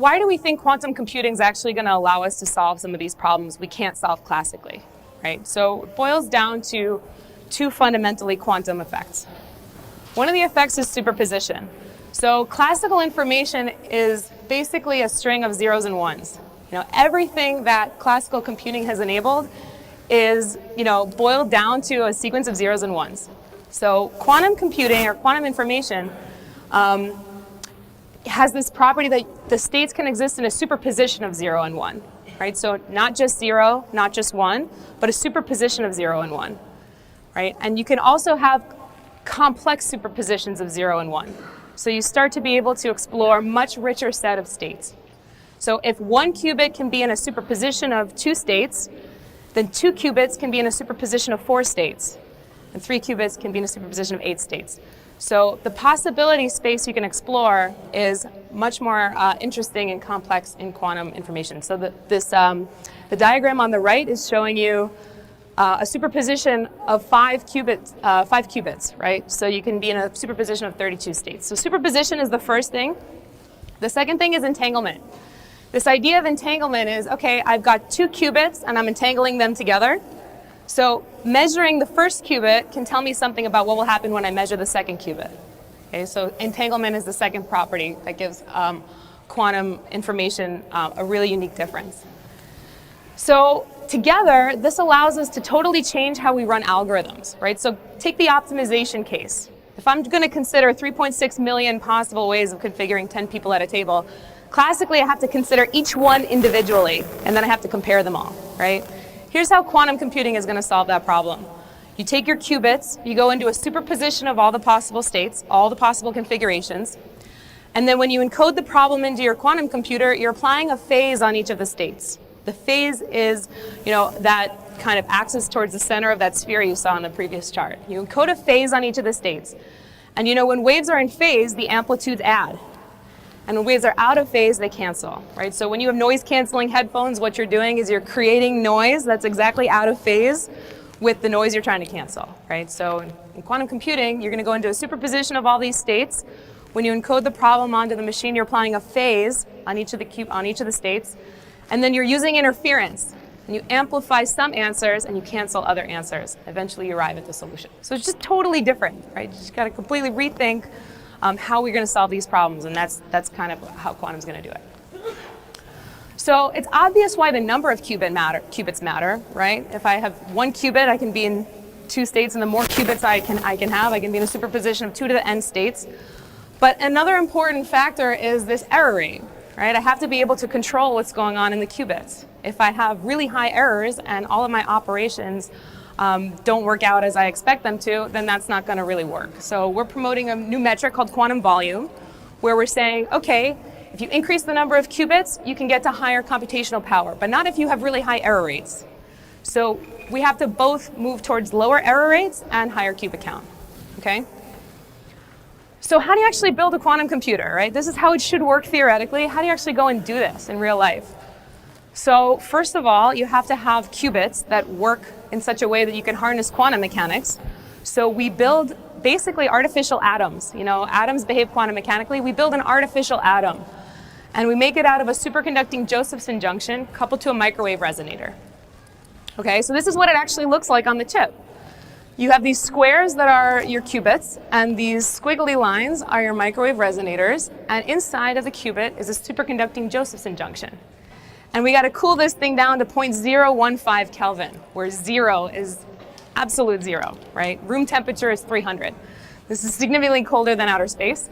why do we think quantum computing is actually going to allow us to solve some of these problems we can't solve classically, right? So it boils down to two fundamentally quantum effects. One of the effects is superposition. So classical information is basically a string of zeros and ones. Everything that classical computing has enabled is, boiled down to a sequence of zeros and ones. So quantum computing or quantum information has this property that the states can exist in a superposition of 0 and 1, right? So not just 0, not just 1, but a superposition of 0 and 1, right? And you can also have complex superpositions of 0 and 1. So you start to be able to explore a much richer set of states. So if 1 qubit can be in a superposition of 2 states, then 2 qubits can be in a superposition of 4 states, and 3 qubits can be in a superposition of 8 states. So the possibility space you can explore is much more interesting and complex in quantum information. So the diagram on the right is showing you a superposition of 5 qubits, right? So you can be in a superposition of 32 states. So superposition is the first thing. The second thing is entanglement. This idea of entanglement is, okay, I've got 2 qubits and I'm entangling them together. So measuring the first qubit can tell me something about what will happen when I measure the second qubit. Okay, so entanglement is the second property that gives quantum information a really unique difference. So together, this allows us to totally change how we run algorithms, right? So take the optimization case. If I'm going to consider 3.6 million possible ways of configuring 10 people at a table, classically I have to consider each one individually, and then I have to compare them all, right? Here's how quantum computing is going to solve that problem. You take your qubits, you go into a superposition of all the possible states, all the possible configurations, and then when you encode the problem into your quantum computer, you're applying a phase on each of the states. The phase is, that kind of axis towards the center of that sphere you saw in the previous chart. You encode a phase on each of the states. And when waves are in phase, the amplitudes add. And when waves are out of phase, they cancel, right? So when you have noise-canceling headphones, what you're doing is you're creating noise that's exactly out of phase with the noise you're trying to cancel, right? So in quantum computing, you're going to go into a superposition of all these states. When you encode the problem onto the machine, you're applying a phase on each of the states. And then you're using interference. And you amplify some answers, and you cancel other answers. Eventually, you arrive at the solution. So it's just totally different, right? You just got to completely rethink how we're going to solve these problems, and that's kind of how quantum's going to do it. So it's obvious why the number of qubits matter, right? If I have 1 qubit, I can be in 2 states, and the more qubits I can have, I can be in a superposition of 2 to the n states. But another important factor is this error rate, right? I have to be able to control what's going on in the qubits. If I have really high errors and all of my operations don't work out as I expect them to, then that's not going to really work. So we're promoting a new metric called quantum volume, where we're saying, okay, if you increase the number of qubits, you can get to higher computational power, but not if you have really high error rates. So we have to both move towards lower error rates and higher qubit count, okay? So how do you actually build a quantum computer, right? This is how it should work theoretically. How do you actually go and do this in real life? So first of all, you have to have qubits that work in such a way that you can harness quantum mechanics. So we build basically artificial atoms. Atoms behave quantum mechanically. We build an artificial atom, and we make it out of a superconducting Josephson junction coupled to a microwave resonator. Okay, so this is what it actually looks like on the chip. You have these squares that are your qubits, and these squiggly lines are your microwave resonators, and inside of the qubit is a superconducting Josephson junction. And we got to cool this thing down to 0.015 Kelvin, where 0 is absolute 0, right? Room temperature is 300. This is significantly colder than outer space.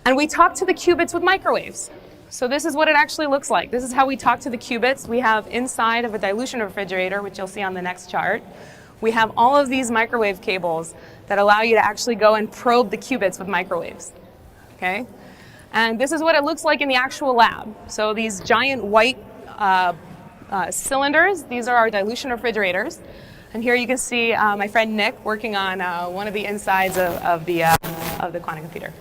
And we talk to the qubits with microwaves. So this is what it actually looks like. This is how we talk to the qubits. We have inside of a dilution refrigerator, which you'll see on the next chart, we have all of these microwave cables that allow you to actually go and probe the qubits with microwaves, okay? And this is what it looks like in the actual lab. So these giant white cylinders, these are our dilution refrigerators. And here you can see my friend Nick working on one of the insides of the quantum computer.